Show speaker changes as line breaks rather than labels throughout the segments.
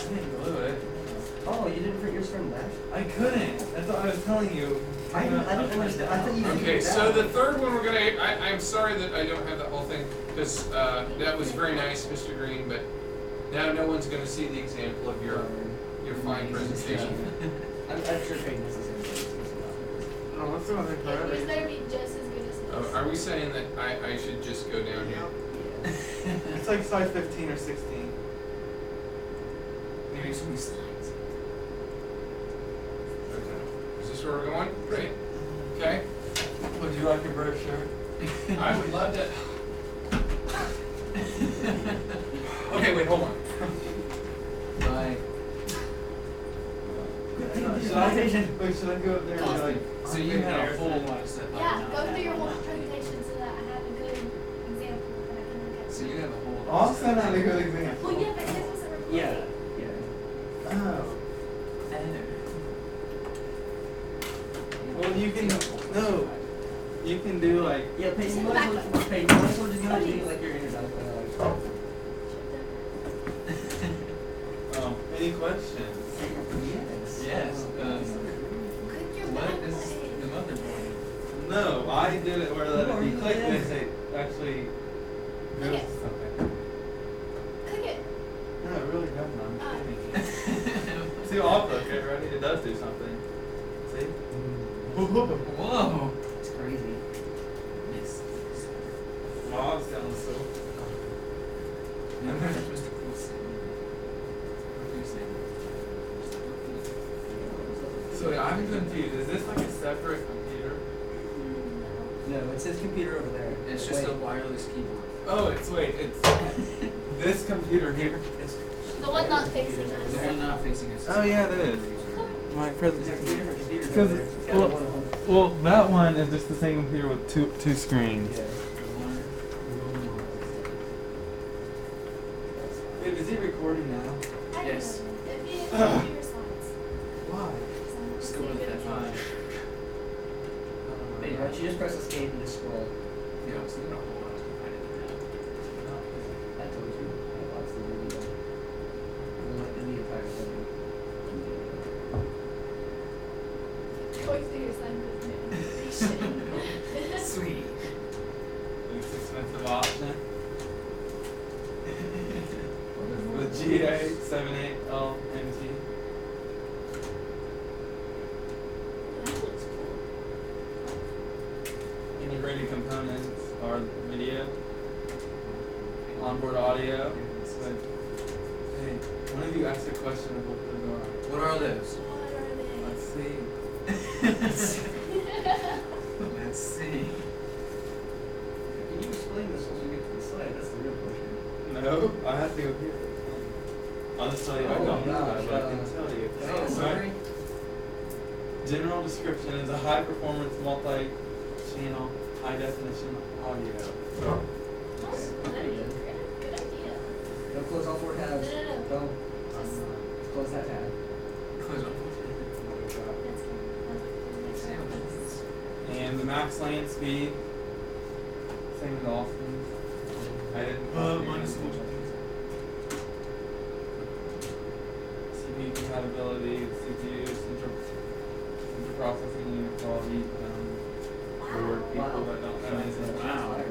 didn't glue it.
Oh, you didn't print yours from left?
I couldn't. That's what I was telling you.
I didn't understand. I thought you figured
Okay,
it
so
out.
the third one we're gonna. I'm sorry that I don't have that whole thing because that was very nice, Mr. Green, but now no one's gonna see the example of your fine presentation.
I'm sure Peyton has the same thing.
Oh, let's do it
It better be just as good as this.
Oh, are we saying that I should just go down here?
Yeah.
It's like size 15 or 16.
Maybe some slides. Okay. Is this where we're going? Great. Okay.
Would you like a brochure?
I would love to. Okay, wait, hold on.
Bye. Should I go up there and be like,
So you had a whole lot of stuff.
Yeah, go through your whole presentation so that I have a good example that I can look at.
So you have a whole.
I'll send out a good example.
Well, yeah, but this wasn't recorded.
Yeah.
Oh. Well, you can, no, you can do like,
Yeah, Peyton, you might as well just go and do like your introduction.
any questions?
Yes.
Yes.
Click your
What
back
is
button.
the motherboard?
No, I did it where that if you click this, it actually
Click
goes
it.
to something.
Click it.
No, it really doesn't. I'm
Oh.
kidding. See, I'll click it, right? It does do something. See?
Whoa.
It's crazy.
Mom's down so.
No, that's Mr. Coulson. What are you saying?
So I'm confused. Is this like a separate computer?
No, it says computer over there.
It's just a wireless keyboard.
Oh, it's this computer here.
It's
The one not facing
the
us.
one not facing us.
Oh yeah, it is. My
There's a
presentation.
few different computers
Because
over there. It's got
well,
one of them.
well, that one is just the same computer with two screens.
Yeah.
Wait, is he recording now?
I
Yes.
don't know. If you do your slides.
Why?
Still with that fine.
Wait, why don't you just press escape and just scroll?
Yeah, it's not a whole lot. I didn't know.
I told you. I watched the video. In the entire thing.
Going through your slide presentation.
Sweet.
Least expensive option. The GA78LMT.
That looks cool.
Integrated components are video, onboard audio. But, hey, one of you asked a question of what those are.
What are those?
What are they?
Let's see.
Let's see.
Can you explain this once we get to the slide? That's the real question.
No, I have to go here. I'll just tell you I
Oh,
don't know,
gosh,
but I can tell you.
Oh,
Right.
sorry.
General description is a high performance multi-channel high definition audio.
Oh, that'd be a good idea.
Don't close all four tabs.
No.
Don't.
Just,
Close that tab.
Close up.
that's good.
And the max land speed, same as Austin's. I didn't.
Mine's
CPU compatibility, CPU, central processing unit quality, for people that don't know anything.
Wow.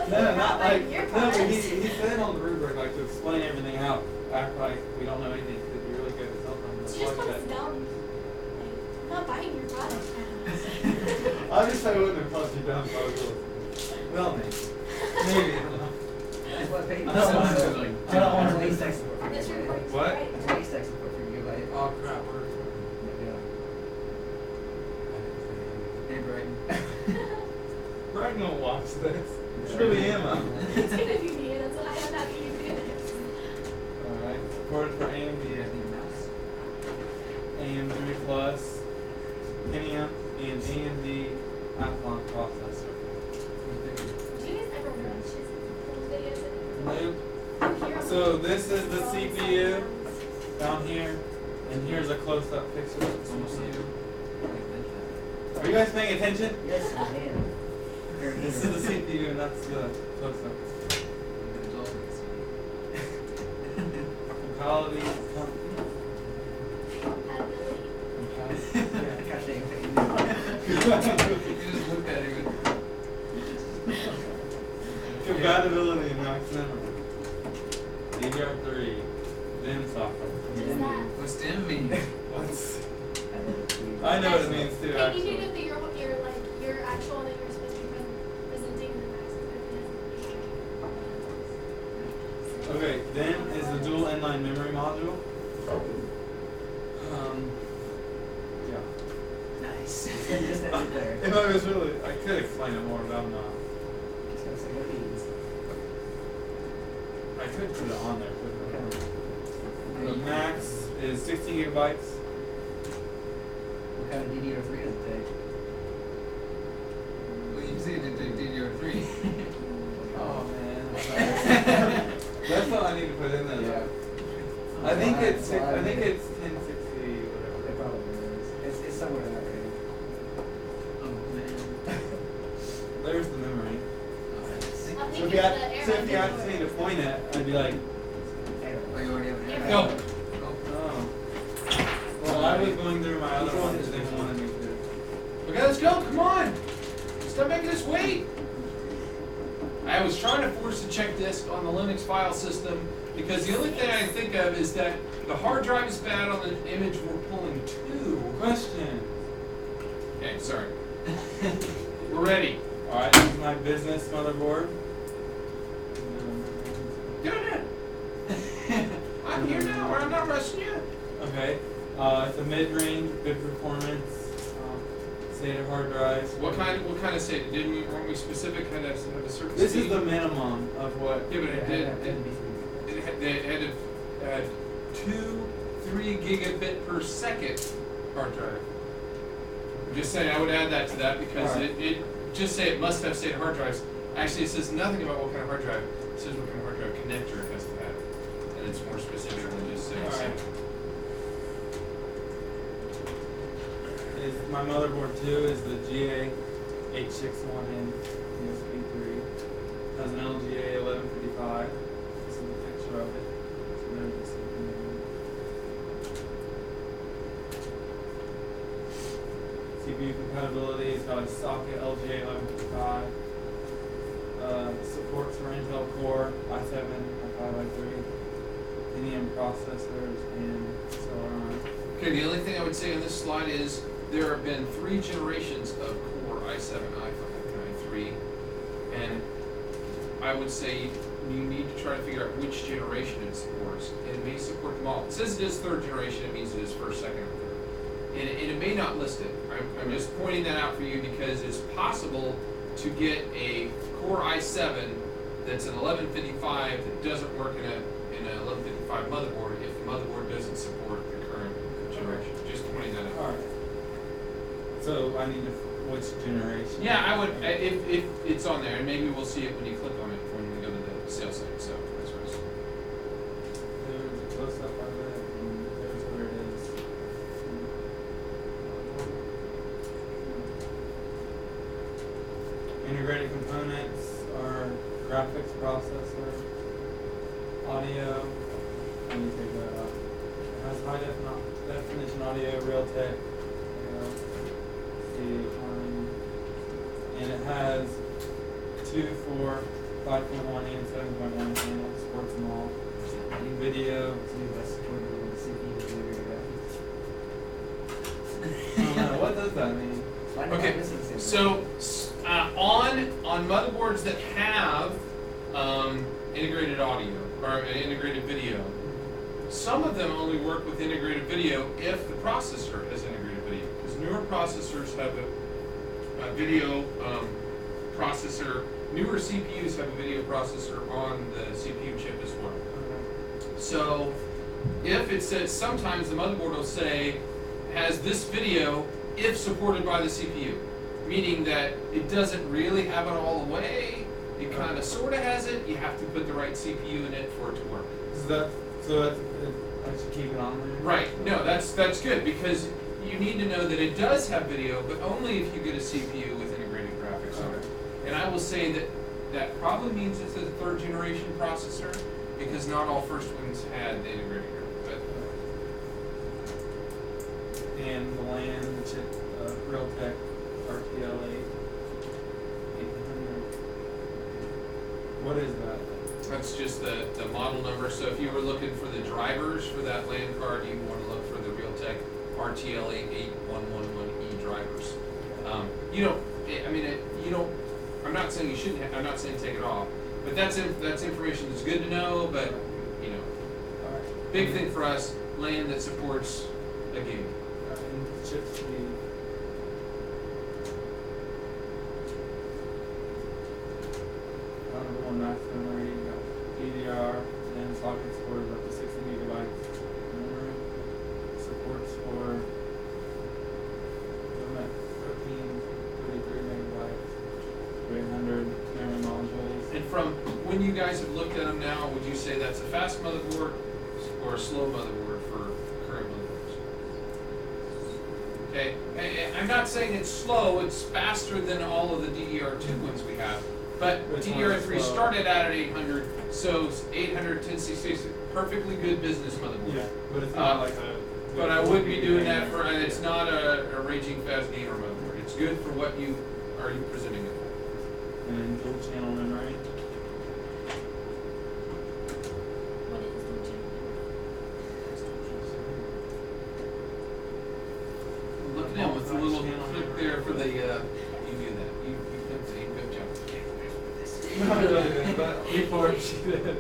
No, not like,
Your
no, but
part.
he said on the rubric, like, to explain everything out, act like we don't know anything, because you're really good at cell phones.
She just wants down. Like, I'm not buying your product now.
I just I wouldn't have punched you down if I was listening. Well, maybe. Maybe. I don't know.
That's what Peyton
I don't want to. I don't want to.
That's tech support for
This
you,
report
right?
is
What?
great.
That's what tech support for you, right?
Oh crap, we're.
Yeah.
Hey, Brighton.
Brian gonna watch this. It's really Emma.
It's gonna be me. That's why I'm happy you do this.
Alright, supported for AMD, AM3 Plus, Pentium, and AMD Athlon processor.
Do you guys ever watch his old videos?
Nope.
Here on
So this is the
all these
CPU
sounds.
down here, and here's a close-up picture of the
Almost like
CPU. Are you guys paying attention?
Yes, I am.
This is the CPU, and that's the close-up. Quality,
just looked at him.
Compatibility and max memory. DDR3. Then software.
What is that?
What's DIM mean?
What's I know what it means too,
Hey, you need
actually.
to figure what your actual that you're supposed to be presenting in the max.
Okay, then is the dual inline memory module. Yeah.
Nice. Just end it there.
If I was really, I could explain it more, but I'm not.
Just gonna say what it means.
I could put it on there, but
Okay.
the max is 16 gigabytes.
What kind of DDR3 does it take?
Well, you see it did DDR3.
Oh man. That's what I need to put in there.
Yeah.
I think it's
That's why
I think
did it.
it's 1060
It
whatever.
probably is. It's somewhere in that range.
Oh man.
There's the memory.
I
So
think
if you
it's
had,
the
so if you
air
asked me to point it, I'd be like,
Oh, you already have an
Yeah.
Go.
oh. Well, I was going through my other ones and they wanted me to.
Okay, let's go. Come on. Stop making us wait. I was trying to force the check disk on the Linux file system because the only thing I can think of is that the hard drive is bad on the image we're pulling to.
Question.
Okay, sorry. We're ready.
Alright, this is my business motherboard.
Do it. I'm here now, or I'm not rushing you.
Okay. It's a mid-range, good performance, SATA hard drive.
What kind of state? Weren't we specific? Had to have a certain
This
speed?
is the minimum of what.
Yeah, but
Yeah,
it did.
that would be free.
It had to have 3 gigabit per second hard drive. I'm just saying I would add that to that because
Alright.
it just say it must have SATA hard drives. Actually, it says nothing about what kind of hard drive. It says what kind of hard drive connector it has to have, and it's more specific than just saying
Alright.
SATA.
Is my motherboard too is the GA861N USB 3. Has an LGA 1155. This is a picture of it. So there's the CPU compatibility. It's got a socket LGA 1155. Supports for Intel Core i7, i5, i3, Pentium processors, and so on.
Okay, the only thing I would say on this slide is there have been 3 generations of Core i7, i5, and i3, and I would say you need to try to figure out which generation it supports, and it may support them all. It says it is 3rd generation, it means it is 1st, 2nd, or 3rd. And it may not list it. I'm just pointing that out for you because it's possible to get a Core i7 that's an 1155 that doesn't work in an 1155 motherboard if the motherboard doesn't support the current generation. Just pointing that out.
Alright. So I need to, which generation?
Yeah, I would, if it's on there, and maybe we'll see it when you click on it when we go to the sales site, so that's what I was.
There's a close up of it, and there's where it is. Integrated components are graphics processor, audio, let me take that out. It has high definition audio, Realtek, and it has 2, 4, 5.1 and 7.1 channels, supports them all. Video. I don't know, what does that mean?
Okay, so on motherboards that have integrated audio or integrated video, some of them only work with integrated video if the processor has integrated video. Because newer processors have a video processor. Newer CPUs have a video processor on the CPU chip as well. So if it says, sometimes the motherboard will say, has this video if supported by the CPU, meaning that it doesn't really have it all the way, it kind of sort of has it, you have to put the right CPU in it for it to work.
So I should keep it on there?
Right, no, that's good, because you need to know that it does have video, but only if you get a CPU with integrated graphics on it. And I will say that probably means it's a 3rd generation processor, because not all first ones had the integrated graphics.
And the LAN chip, Realtek, RTLA 800. What is that?
That's just the model number. So if you were looking for the drivers for that land card, you want to look for the Realtek RTLA 8111E drivers. You don't. I mean, you don't. I'm not saying you shouldn't. I'm not saying take it off. But that's information that's good to know. But you know,
Alright.
big thing for us, land that supports a gig.
And chip speed. One max memory, you got DDR, and socket supports up to 60 gigabytes memory. Supports for 33 megabytes, 300 memory modules.
And from when you guys have looked at them now, would you say that's a fast motherboard or a slow motherboard for current motherboards? Okay, I'm not saying it's slow, it's faster than all of the DDR2 ones we have. But
Which one is
DDR3
slow?
started out at 800, so 800, 1066, perfectly good business motherboard.
Yeah, but it's not like a.
But I wouldn't be doing that for, and it's not a raging fast gamer motherboard. It's good for what you are presenting it for.
And dual channel memory.
What is the gym?
Look at him with the little clip there for the, you do that. You clip the good job.
Not really good, but before she did.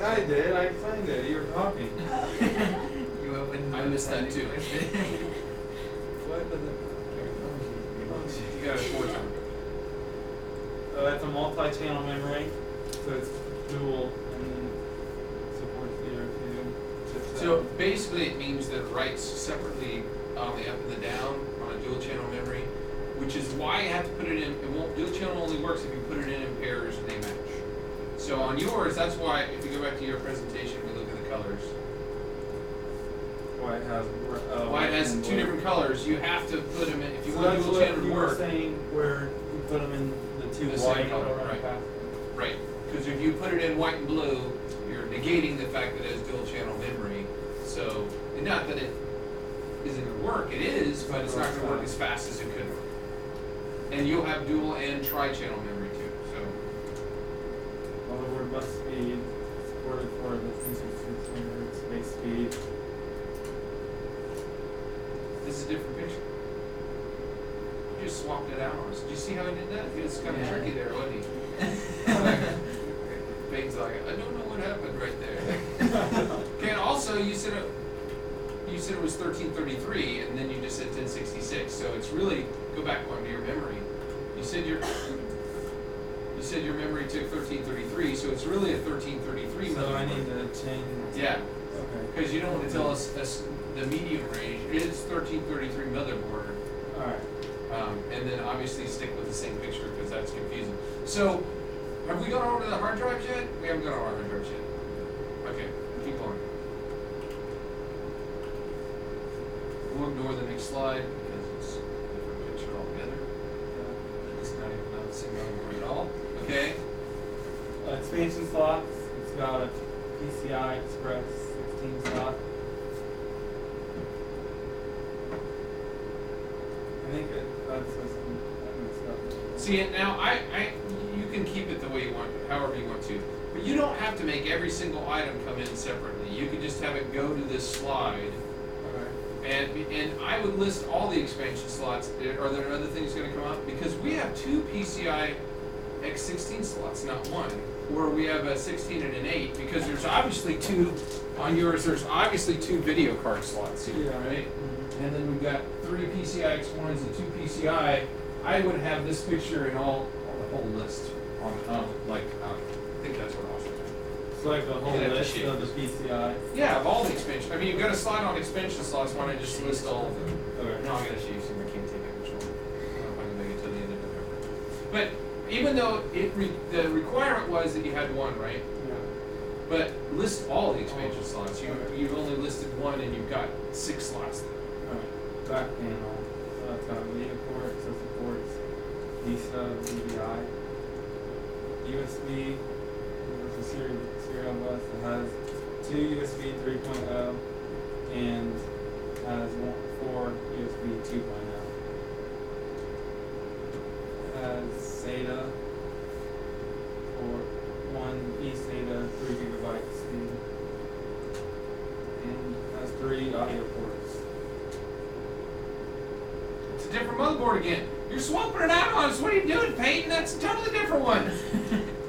I did, I explained it, you were talking.
You opened.
I missed that too.
What does it?
You got it 4 times.
It's a multi-channel memory, so it's dual and then supports DDR2 chipset.
So basically it means that it writes separately on the up and the down on a dual channel memory, which is why you have to put it in, dual channel only works if you put it in pairs and they match. So on yours, that's why, if you go back to your presentation, we look at the colors.
Why it has
Why it has
and
2
blue.
different colors, you have to put them in, if you
So
want
that's
dual
what
channel to
you were
work.
saying where you put them in the two
The same
white
color,
or
right.
past.
Right, because if you put it in white and blue, you're negating the fact that it has dual channel memory. So, and not that it isn't going to work, it is, but it's not going to work as fast as it could work. And you'll have dual and tri-channel memory too, so.
Motherboard bus speed supported for the 266 space speed.
This is a different picture. You just swapped it out on us. Did you see how he did that? He was kind of
Yeah.
tricky there, wasn't he? Bane's like, I don't know what happened right there. Okay, and also you said it was 1333, and then you just said 1066. So it's really, go back one to your memory. You said your memory took 1333, so it's really a 1333
So I
motherboard.
need to change.
Yeah,
Okay.
because you don't want to tell us the medium range. It is 1333 motherboard.
Alright.
And then obviously stick with the same picture because that's confusing. So, have we gone over to the hard drives yet? We haven't gone over hard drives yet. Okay, keep going. We'll ignore the next slide because it's a different picture altogether. It's not even on the same motherboard at all. Okay.
Expansion slots. It's got a PCI Express 16 slot. I think that's just stuff.
See, and now you can keep it the way you want, however you want to, but you don't have to make every single item come in separately. You can just have it go to this slide,
Okay.
and I would list all the expansion slots. Are there other things going to come up? Because we have 2 PCI X16 slots, not one, or we have a 16 and an 8. Because there's obviously 2 on yours. There's obviously 2 video card slots here,
Yeah.
right?
Mhm.
And then we've got 3 PCI X1s and 2 PCI. I would have this picture in all the whole list on I think that's what I was saying.
It's like a whole
Yeah, that's
list
shape.
of the PCI.
Yeah, of all the expansion. I mean, you've got a slide on expansion slots. Why not just list all of them?
Okay.
No, I'm gonna show you some. I can't take that control. I don't know if I can make it till the end of November. But even though the requirement was that you had 1, right?
Yeah.
But list all the expansion slots. You've only listed 1, and you've got 6 slots there.
Alright. Back panel. It's got a media port, so supports DSA, DVI, USB. There's a serial bus that has 2 USB 3.0 and has 4 USB 2.0. It has SATA for 1 eSATA 3 gigabyte speed and has 3 audio ports.
It's a different motherboard again. You're swapping it out on us. What are you doing, Peyton? That's a totally different one.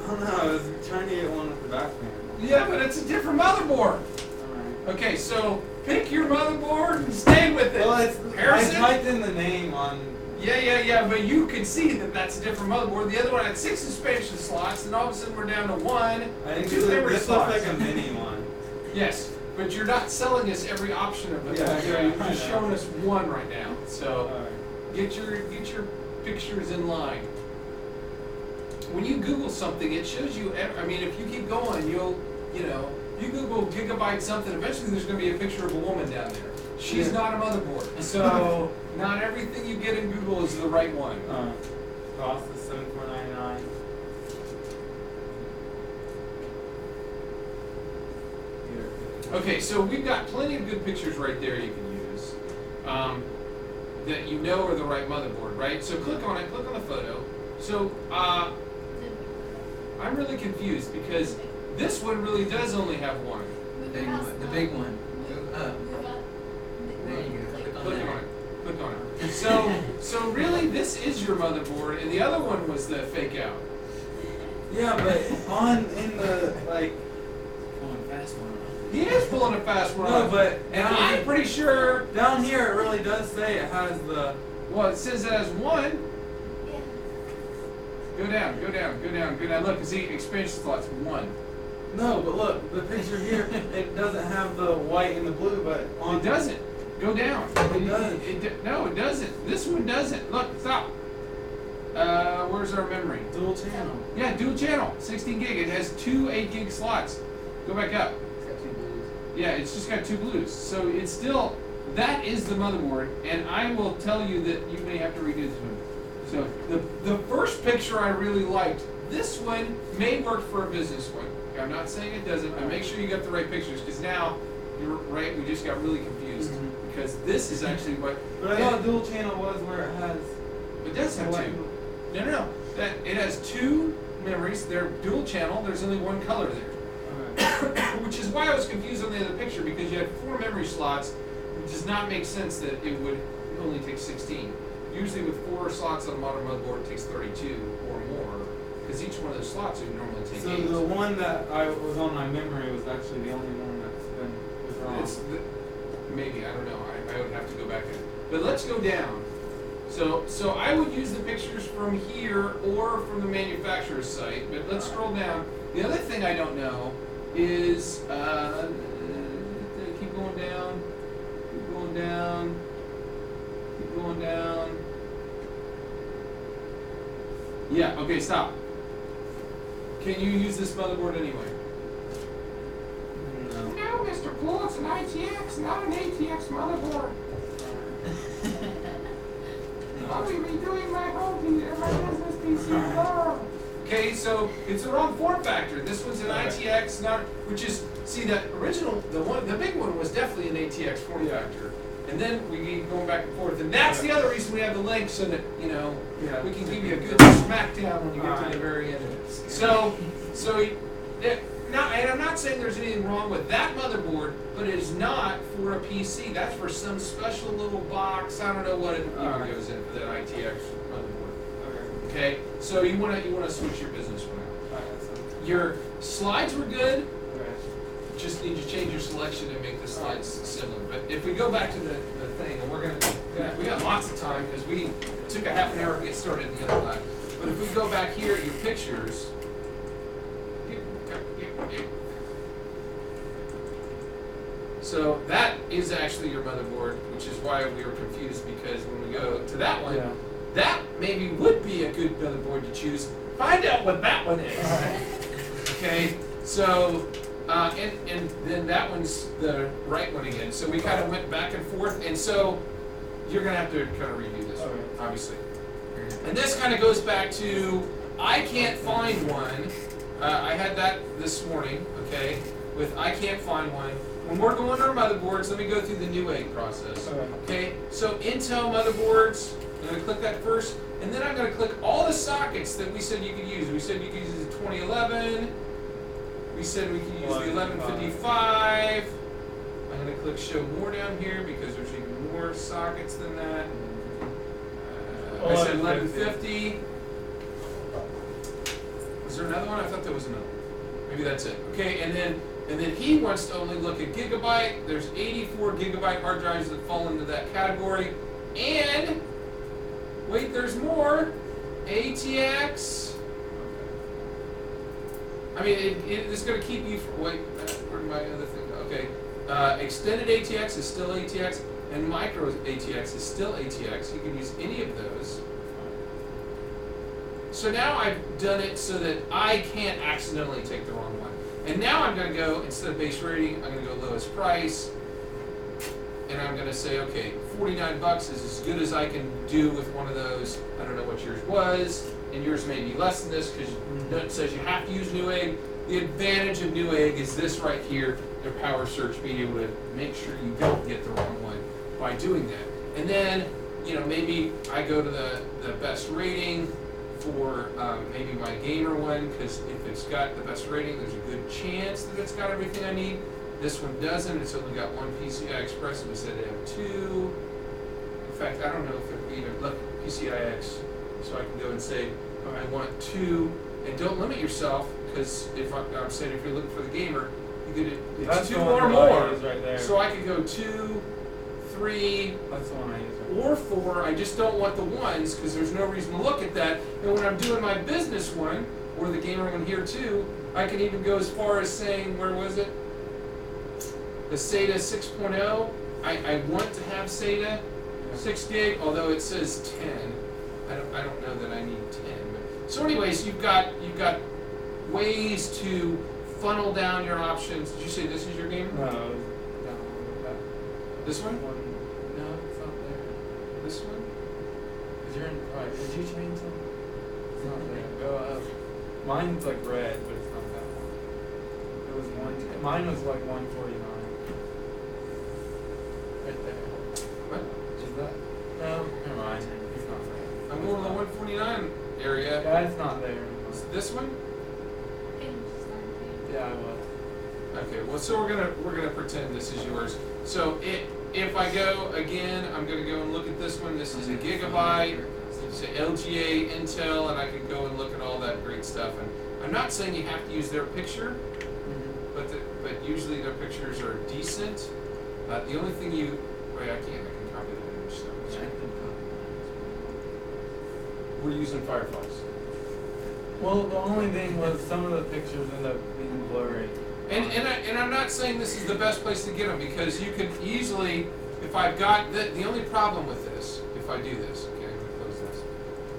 I don't know, I was trying to get one with the back panel.
Yeah, but it's a different motherboard.
Alright.
Okay, so pick your motherboard and stay with it.
Well, it's, I
Harrison?
typed in the name on.
Yeah, but you could see that that's a different motherboard. The other one had 6 expansion slots, and all of a sudden we're down to 1
I
and
think
2 memory
this
slots.
looks like a mini one.
Yes, but you're not selling us every option of it.
Yeah,
You're
yeah, I
just
know.
showing us one right now. So
Alright.
get your pictures in line. When you Google something, it shows you. I mean, if you keep going, you Google gigabyte something. Eventually, there's going to be a picture of a woman down there. She's
Yeah.
not a motherboard, so not everything you get in Google is the right one.
Cost is $74.99.
Okay, so we've got plenty of good pictures right there you can use that you know are the right motherboard, right? So click on it, click on the photo. So I'm really confused because this one really does only have one.
Big one, the big one. Go up. There you go.
Click on it. Click on it. So really, this is your motherboard, and the other one was the fake out.
Yeah, but in the like.
Going fast one.
He is pulling a fast one.
No,
off.
but
and I'm pretty sure.
down here it really does say it has the.
Well, it says it has one.
Yeah.
Go down. Look, see, expansion slots 1.
No, but look, the picture here, it doesn't have the white and the blue, but on.
It doesn't. Go down.
It does.
No, it doesn't. This one doesn't. Look, stop. Where's our memory?
Dual channel.
Yeah, dual channel, 16 gig. It has 2 8-gig slots. Go back up.
It's got 2 blues.
Yeah, it's just got 2 blues. So it's still, that is the motherboard, and I will tell you that you may have to redo this one. So the first picture I really liked. This one may work for a business one. I'm not saying it doesn't, but make sure you got the right pictures, because now, you're right, we just got really confused.
Mhm.
Because this is actually what,
But I thought dual channel was where it has.
it does have
the white
2.
and
No. That it has 2 memories. They're dual channel. There's only 1 color there,
blue. Okay.
which is why I was confused on the other picture because you had 4 memory slots. It does not make sense that it would only take 16. Usually, with 4 slots on a modern motherboard, it takes 32 or more because each one of those slots would normally take
So
8.
the one that I was on my memory was actually the only one was wrong.
Maybe I don't know. I would have to go back in. But let's go down. So I would use the pictures from here or from the manufacturer's site. But let's scroll down. The other thing I don't know is keep going down. Keep going down. Keep going down. Yeah. Okay. Stop. Can you use this motherboard anyway?
No.
No, Mr. Poole, it's an ITX, not an ATX motherboard. I'll be redoing my home PC, my business PC tomorrow. Okay, so it's the wrong form factor. This one's an ITX, not, which is, see, the original, the big one was definitely an ATX form factor. And then we keep going back and forth, and that's the other reason we have the link, so that,
Yeah.
we can give you a good smackdown when you get to the very end of it. So, now, and I'm not saying there's anything wrong with that motherboard, but it is not for a PC. That's for some special little box. I don't know what it even goes in for that ITX motherboard. Okay, so you wanna switch your business one out. Your slides were good. Just need to change your selection and make the slides similar. But if we go back to the thing, and we got lots of time because we took a half an hour to get started the other time. But if we go back here at your pictures. So that is actually your motherboard, which is why we were confused, because when we go to that one, that maybe would be a good motherboard to choose. Find out what that one is. Okay, so and then that one's the right one again. So we kind of went back and forth, and so you're gonna have to kind of redo this one, obviously. And this kind of goes back to I can't find one. I had that this morning, okay? with I can't find one. When we're going to our motherboards, let me go through the Newegg process. Okay, so Intel motherboards, I'm going to click that first, and then I'm going to click all the sockets that we said you could use. We said you could use the 2011, we said we could use the 1155. I'm going to click show more down here because there's even more sockets than that. I said 1150. Is there another one? I thought there was another one. Maybe that's it. Okay, and then he wants to only look at gigabyte. There's 84 gigabyte hard drives that fall into that category. And wait, there's more. ATX. I mean, it's going to keep you from, wait, where'd my other thing go? Okay. Extended ATX is still ATX, and micro ATX is still ATX. You can use any of those. So now I've done it so that I can't accidentally take the wrong one. And now I'm going to go, instead of base rating, I'm going to go lowest price. And I'm going to say, okay, 49 bucks is as good as I can do with one of those. I don't know what yours was, and yours may be less than this because it says you have to use Newegg. The advantage of Newegg is this right here, their power search, being able to make sure you don't get the wrong one by doing that. And then, you know, maybe I go to the best rating for maybe my gamer one, because if it's got the best rating, there's a good chance that it's got everything I need. This one doesn't. It's only got one PCI Express, and we said they have two. In fact, I don't know if they're even, look, PCIX. So I can go and say, oh, I want two. And don't limit yourself, because if I'm saying if you're looking for the gamer, you could it's
That's
two
the one
or
that I
more.
use right there.
So I could go 2, 3,
That's the one I use right
or 4. I just don't want the ones because there's no reason to look at that. And when I'm doing my business one, or the gamer one here too, I can even go as far as saying, where was it? The SATA 6.0. I want to have SATA 6 gig, although it says 10. I don't know that I need 10. But, so anyways, you've got ways to funnel down your options. Did you say this is your gamer?
No, that
This one?
one. No, it's not there.
This one?
Cause you're in. Right? Did you change them? It's not there. Go up. Mine's like red, but it's not that one. It was one. Mine was like 149. Right there.
What?
Is that? No, never mind. It's not there.
I'm going to the 149 area.
Yeah, it's not there.
Is this one?
Yeah, I was.
Okay, well, so we're gonna pretend this is yours. So if I go again, I'm gonna go and look at this one. This is a gigabyte. It's an LGA Intel, and I can go and look at all that great stuff. And I'm not saying you have to use their picture, but usually their pictures are decent. The only thing wait, I can copy the image. So we're using Fireflies.
Well, the only thing was some of the pictures end up being blurry.
And I'm not saying this is the best place to get them, because you can easily, if I've got the only problem with this, if I do this, okay, I'm gonna close this.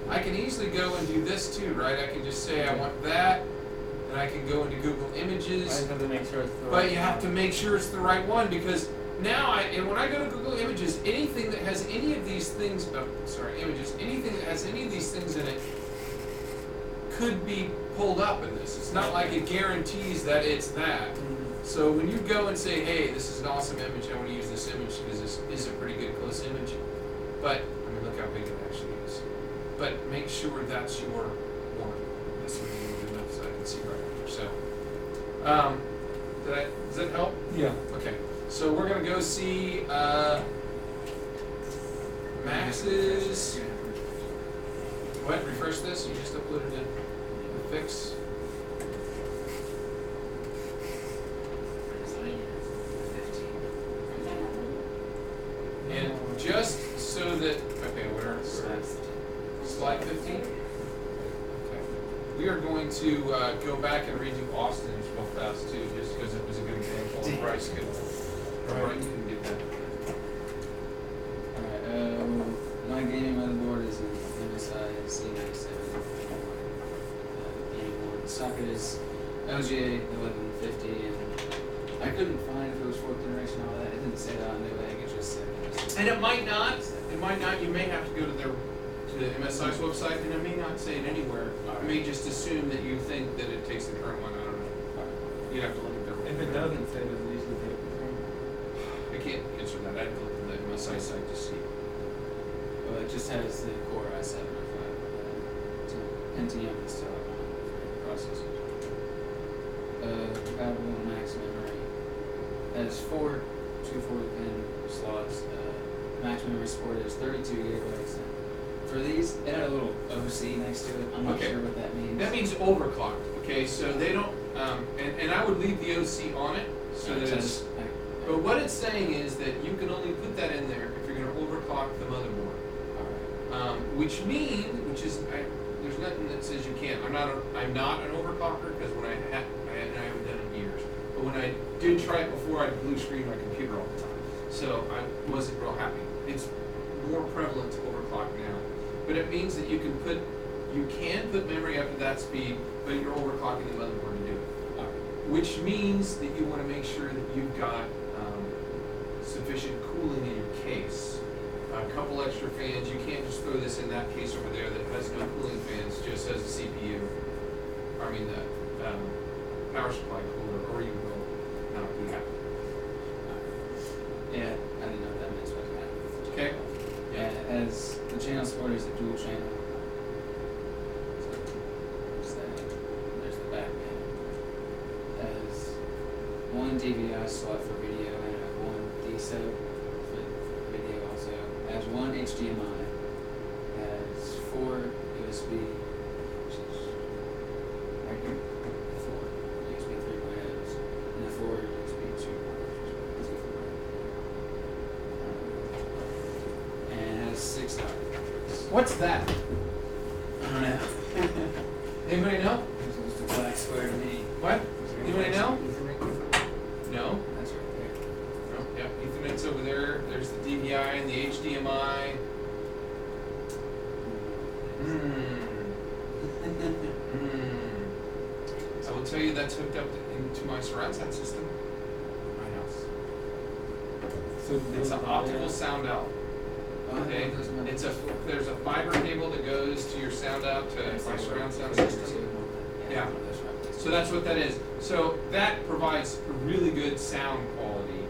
I can easily go and do this too, right? I can just say I want that, and I can go into Google
I
Images.
just have to make sure it's the
But
right
you have to
one.
make sure it's the right one, because now when I go to Google Images, anything that has any of these things, images, anything that has any of these things in it could be pulled up in this. It's not like it guarantees that it's that. So when you go and say, hey, this is an awesome image, I want to use this image because this is a pretty good close image, but, I mean, look how big it actually is. But make sure that's your one. This one is good enough so I can see right here. So, does that help?
Yeah.
Okay. So we're going to go see Max's. What? Refresh this? You just uploaded it. The fix. And just so that, okay, where? Slide 15? Okay. We are going to go back and redo Austin's real fast too, just because it was a good example. And Bryce could, Brian, you can get that.
Alright, my gaming motherboard is an MSI C97 gaming board. The socket is LGA 1150, and I couldn't find if it was 4th generation and all that. It didn't say that on Newegg, it just said it.
And it might not, you may have to go to the MSI's website, and it may not say it anywhere. I may just assume that you think that it takes the current one, I don't know. You'd have to look at their.
If it doesn't say, does it usually take the time?
I can't answer that. I have to look at the MSI site to see.
Well, it just has the Core i7 or 5. It's a Pentium installed on processor. Compatible max memory. Has 4 240-pin slots. Max memory support is 32 gigabytes. For these, it had a little OC next to it. I'm not
Okay.
sure what that means.
That means overclocked. Okay, so they don't. And I would leave the OC on it so that it's. But what it's saying is that you can only put that in there if you're going to overclock the motherboard. Which there's nothing that says you can't. I'm not an overclocker because when I haven't done it in years. But when I did try it before, I'd blue screen my computer all the time. So I wasn't real happy. It's more prevalent to overclock now. But it means that you can put memory up to that speed, but you're overclocking the motherboard to do it. Which means that you want to make sure that you've got sufficient cooling in your case. A couple extra fans. You can't just throw this in that case over there that has no cooling fans, just has a CPU. I mean the power supply cooler, or you will not be happy.
Yeah, I didn't know what that meant, so I got it.
Okay.
Yeah, as the channel support is a dual channel. So, what's that? There's the back panel. Has one DVI slot for video and one DSO for video also. Has one HDMI. Has 4 USB, which is right here. 4 USB 3.0s and 4 USB 2.0. And has 6 docks.
What's that?
I don't know.
Anybody know?
It's just a black square to me.
What? Anybody know?
Ethernet.
No.
That's right there.
No. Yep. Ethernet's over there. There's the DVI and the HDMI. I will tell you that's hooked up into my surround sound system. in My house.
So
It's an optical sound out. Okay. There's a fiber cable that goes to your sound out to my surround sound system. Yeah. So that's what that is. So that provides a really good sound quality,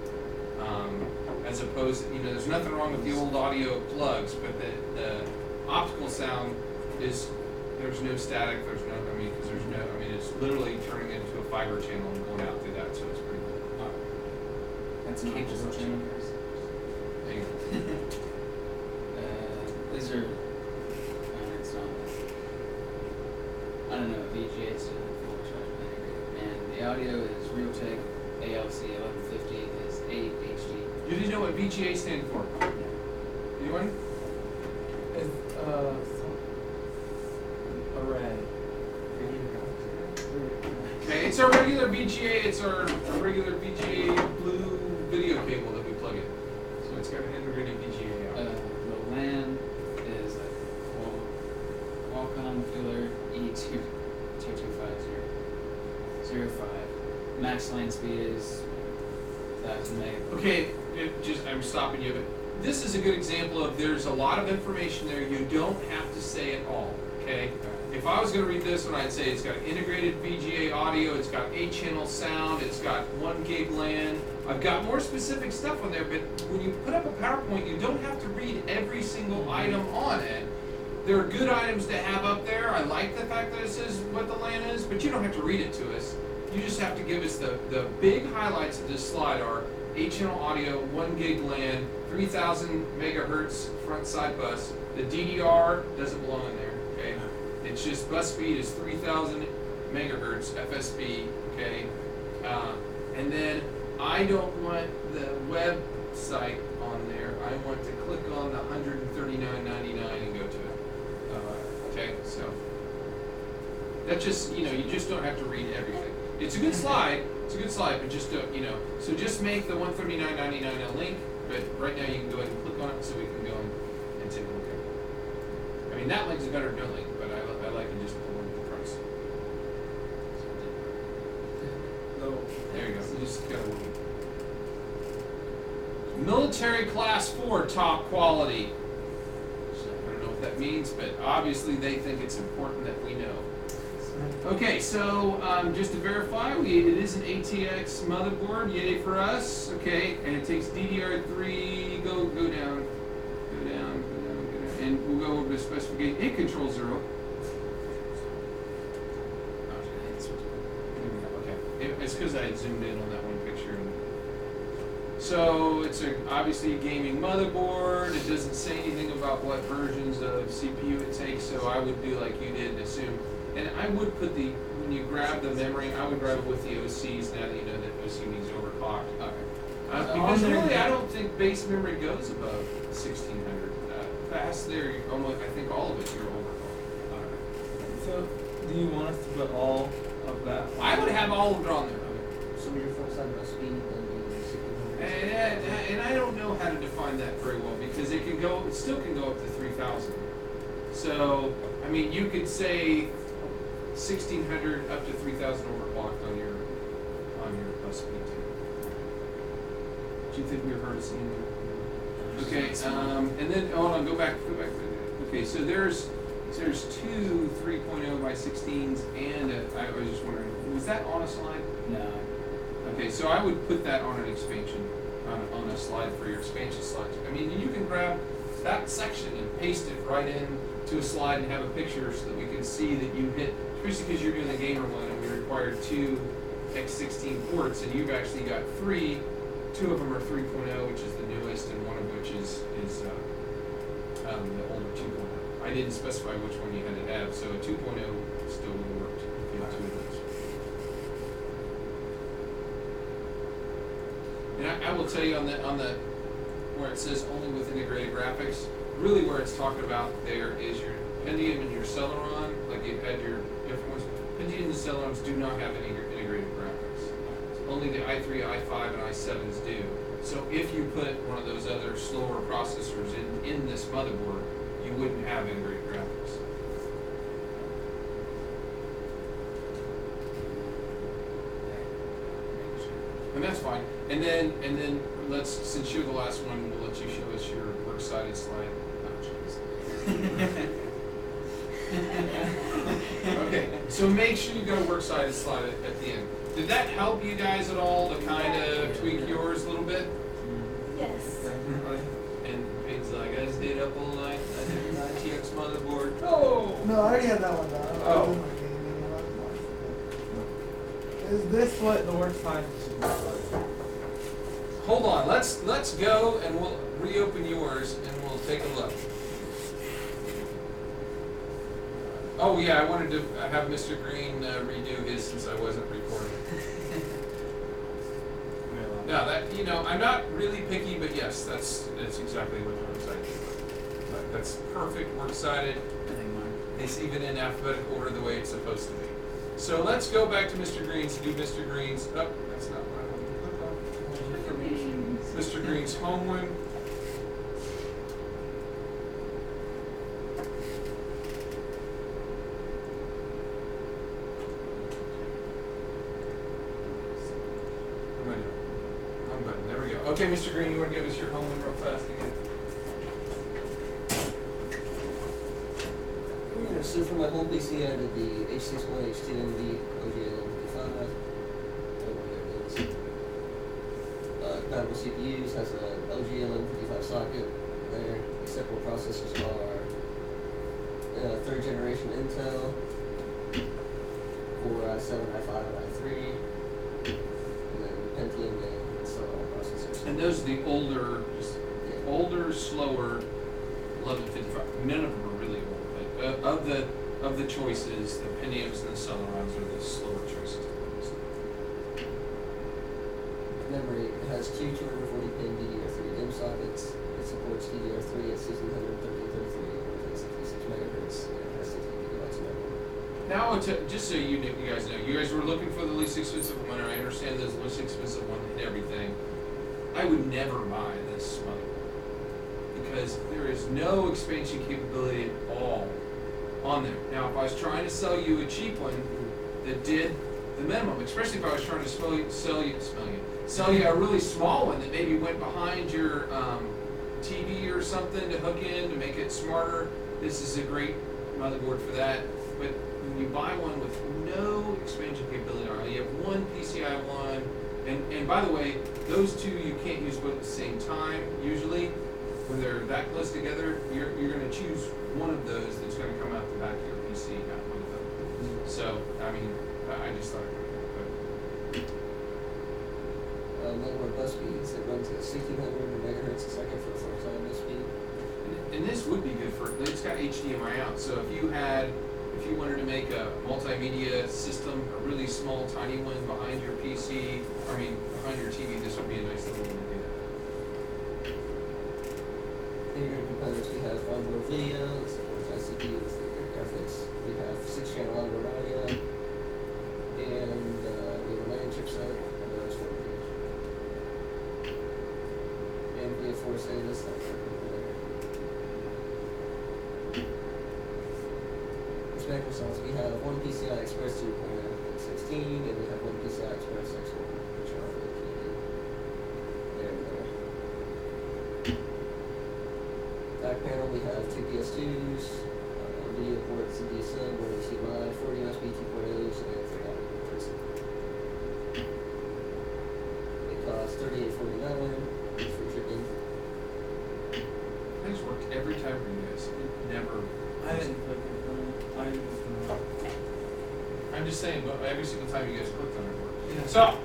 as opposed to, there's nothing wrong with the old audio plugs, but the optical sound is, there's no static, it's literally turning into a fiber channel and going out through that, so it's pretty cool.
That's an
Cables
optical
up
channel.
Anyway.
These are. It's not. I don't know. VGA is and the audio is Realtek ALC 1150 is 8 HD.
You didn't know what VGA stands for? Anyone?
It's array.
Okay, it's our regular VGA. It's our regular VGA blue video cable that we plug in. So it's got an integrated VGA out.
The LAN is a Qualcomm Filler E22505. Max LAN speed is 1000 meg.
Okay, I'm stopping you, but this is a good example of there's a lot of information there. You don't have to say it all. Okay. If I was going to read this one, I'd say it's got integrated VGA audio, it's got 8-channel sound, it's got 1 gig LAN. I've got more specific stuff on there, but when you put up a PowerPoint, you don't have to read every single item on it. There are good items to have up there. I like the fact that it says what the LAN is, but you don't have to read it to us. You just have to give us the big highlights of this slide are 8-channel audio, 1 gig LAN, 3000 megahertz front side bus. The DDR doesn't belong in there, okay? It's just bus speed is 3000 megahertz FSB, okay? And then I don't want the website on there. I want to click on the $139.99 and go to it. Okay, so that's just, you just don't have to read everything. It's a good slide. It's a good slide, but just don't, So just make the $139.99 a link. But right now you can go ahead and click on it so we can go and take a look at it. I mean, that link's better than no link, but I like it just to look at the price. There you go. You just gotta look. Military Class 4 top quality. I don't know what that means, but obviously they think it's important that we know. Okay, so just to verify, it is an ATX motherboard, yay for us. Okay, and it takes DDR3. Go down, and we'll go over the specification. It controls 0. Okay, it's because I had zoomed in on that one picture. So it's obviously a gaming motherboard. It doesn't say anything about what versions of CPU it takes. So I would do like you did, assume. And I would put when you grab the memory, I would grab it with the OCs now that you know that OC means overclocked. Because really, I don't think base memory goes above 1600. Past there, I think all of it, you're overclocked.
So, do you want us to put all of that?
I would have all of it on there.
So you're focused on the speed and the 1600.
And I don't know how to define that very well because it still can go up to 3000. So, I mean, you could say 1600 up to 3000 overclocked on your bus speed too. Do you think we were hard to see in there? Okay, and then hold on, go back. Okay, so there's two 3.0 by 16s and I was just wondering, was that on a slide?
No.
Okay, so I would put that on an expansion, on a slide for your expansion slides. I mean, you can grab that section and paste it right in to a slide and have a picture so that we can see that you hit, especially because you're doing the gamer one and we require 2 X16 ports and you've actually got 3. 2 of them are 3.0, which is the newest, and one of which is the older 2.0. I didn't specify which one you had to have, so a 2.0 still would have worked if you had 2 of those. And I will tell you on the where it says only with integrated graphics, really where it's talking about there is your Pentium and your Celeron, like you had your different ones. Pentium and Celerons do not have any integrated graphics. Only the i3, i5, and i7s do. So if you put one of those other slower processors in this motherboard, you wouldn't have integrated graphics. And that's fine. And then let's, since you're the last one, we'll let you show us your works cited slide. Okay, so make sure you got a works cited slide at the end. Did that help you guys at all to kind of tweak yours a little bit?
Yes.
Definitely.
And Pig's like, I stayed up all night. I did an ITX motherboard.
Oh!
No, I already had that one done.
Oh.
Is this what the work time should look like?
Hold on, let's go and we'll reopen yours and we'll take a look. Oh yeah, I wanted to have Mr. Green redo his since I wasn't recording. Now that, I'm not really picky, but yes, that's exactly what I'm saying. But that's perfect, works cited.
I think mine.
It's even in alphabetical order the way it's supposed to be. So let's go back to Mr. Green's, do Mr. Green's, oh, that's not what I wanted to click on. Mr. Green's home one. There we go. Okay, Mr. Green, you want to give us your home one real fast again?
Yeah, so for my home PC, I did the H61, H2MV, OGL, 55. Compatible CPUs, has an OGL 55 socket there. Acceptable processors are 3rd generation Intel, Core i7, i5, and i3, and then Pentium and Celeron processors.
And those are the older, slower 1155. None of them are really old, but of the choices, the Pentiums and the Celerons are the slower choices.
Memory, it has two 240-pin DDR3 DIMM sockets. It supports DDR3 at 1633 or 66 megahertz. And it has 16 gigabytes of memory.
Now, just so you guys know, you guys were looking for the least expensive one, and I understand there's the least expensive one and everything. I would never buy this motherboard because there is no expansion capability at all on there. Now, if I was trying to sell you a cheap one that did the minimum, especially if I was trying to sell you a really small one that maybe went behind your TV or something to hook in to make it smarter, this is a great motherboard for that. But when you buy one with by the way, those two you can't use both at the same time. Usually, when they're that close together, you're going to choose one of those that's going to come out the back of your PC, not one of them. So, I mean, I just thought it would be
Motherboard bus speeds, it runs at 1600 megahertz a second for a full-time bus speed.
And this would be good for, it's got HDMI out, so if you wanted to make a multimedia system, a really small, tiny one behind your PC, behind your TV, this would be a nice little one to do that.
Integrated components, we have onboard video, it supports ICPs, graphics, we have 6-channel onboard audio, and we have a LAN chipset, and those one page. And we have 4 SATA stuff. Microsoft, we have one PCI Express 2.0 and 16, and we have one PCI Express X1, which are located there and there. Back panel, we have 2 PS2s, video ports, and DSM, one HDMI, 4 USB 2.0s, and 3 audio ports. It costs $38.49 for shipping.
Things worked every time for you guys. It never.
I didn't click it.
I'm just saying, but every single time you guys clicked on it worked.
Yeah.
So,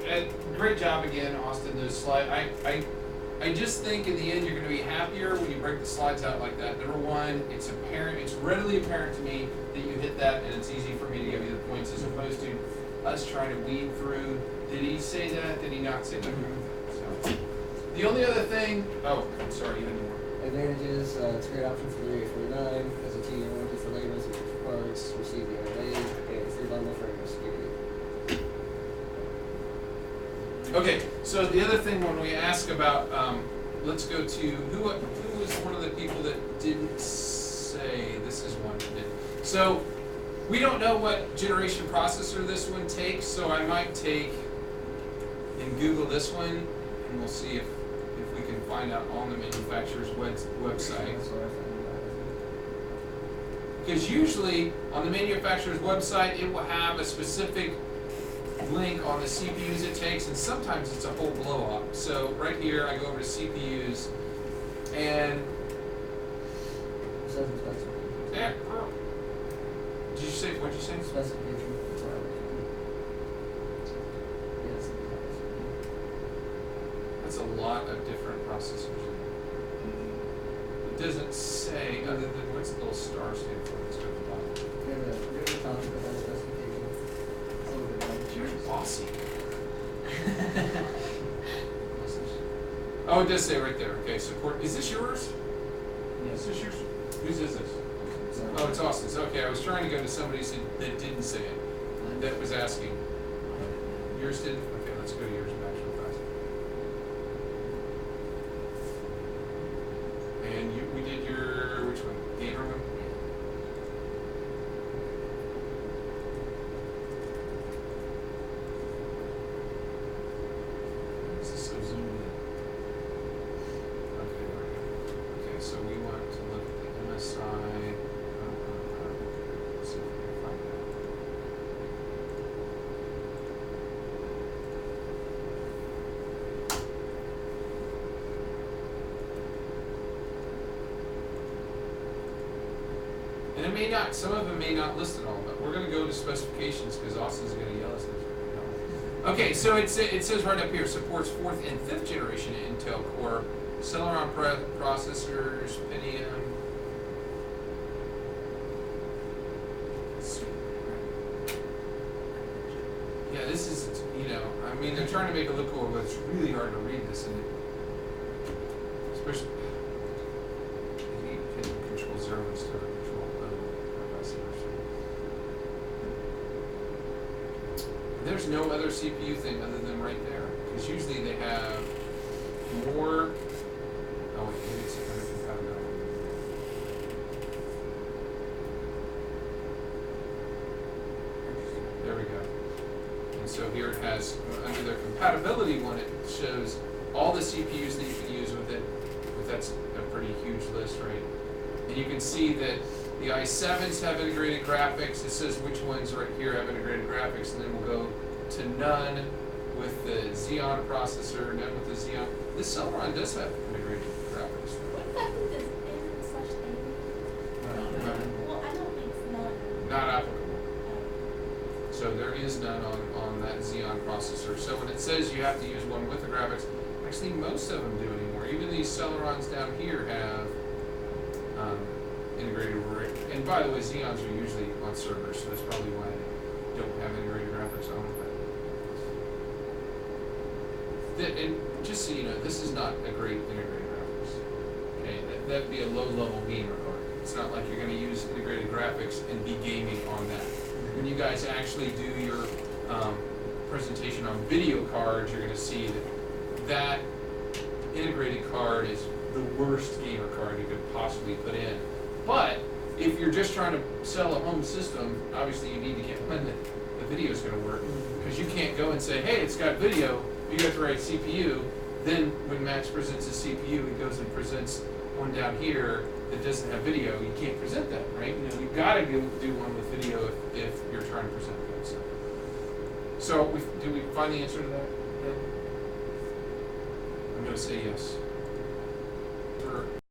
great job again, Austin. Those slides. I just think in the end you're going to be happier when you break the slides out like that. Number one, it's apparent. It's readily apparent to me that you hit that, and it's easy for me to give you the points as opposed to us trying to weed through. Did he say that? Did he not say that? So, the only other thing. Oh, I'm sorry. You had more.
Advantages, it's a great option for the 3849, has a 2-year warranty for labels and parts, receive the NLA, and free bundle for security.
Okay, so the other thing when we ask about, let's go to, who was one of the people that didn't say, this is one that did. So, we don't know what generation processor this one takes, so I might take and Google this one, and we'll see if we can find out on the manufacturer's website.
That's what I found out.
Because usually, on the manufacturer's website, it will have a specific link on the CPUs it takes, and sometimes it's a whole blow-up. So right here, I go over to CPUs, and
It says in specification.
there. Did you say, what'd you say?
Specification, that's what I was doing. Yes.
That's a lot of different processors. It doesn't say, other than what's the little star stand for? It's at the bottom.
Go to the top of the specification. It's a little bit like
You're bossy. Oh, it does say right there. Okay, support. Is this yours?
Yes.
Is this yours? Whose is this? Oh, it's Austin's. Okay, I was trying to go to somebody that didn't say it, that was asking. Yours didn't? Okay, let's go to yours back real fast. And we did your, which one? Gamer one? This is so zoomed in. Okay, there we go. Okay, so we want to look at the MSI. Let's see if we can find that. And it may not, some of them may not list it all, but we're going to go to specifications because Austin's going to yell at us. Okay, so it says right up here, supports 4th and 5th generation Intel Core, Celeron processors, Pentium. Yeah, this is, I mean, they're trying to make it look cool, but it's really hard to read this, and especially, you can control 0 instead of control O, or vice versa. There's no other CPU thing other than right there, because usually they have more. Oh wait, maybe it's under compatibility. There we go. And so here it has, under their compatibility one, it shows all the CPUs that you can use with it. That's a pretty huge list, right? And you can see that the i7s have integrated graphics. It says which ones right here have integrated graphics, and then we'll go to none with the Xeon processor, done with the Xeon. This Celeron does have integrated graphics.
What exactly does N/A mean? Well, I don't think it's none.
Not applicable. So there is none on that Xeon processor. So when it says you have to use one with the graphics, actually most of them do anymore. Even these Celerons down here have integrated. And by the way, Xeons are usually on servers, so that's probably why they don't have integrated graphics on them. And just so you know, this is not a great integrated graphics. Okay, that'd be a low-level gamer card. It's not like you're going to use integrated graphics and be gaming on that. When you guys actually do your presentation on video cards, you're going to see that integrated card is the worst gamer card you could possibly put in. But if you're just trying to sell a home system, obviously you need to get one that the video is going to work, because you can't go and say, hey, it's got video, you got the right CPU. Then when Max presents his CPU, he goes and presents one down here that doesn't have video. You can't present that, right? You've got to do one with video if you're trying to present that. So did we find the answer to that? I'm going to say yes.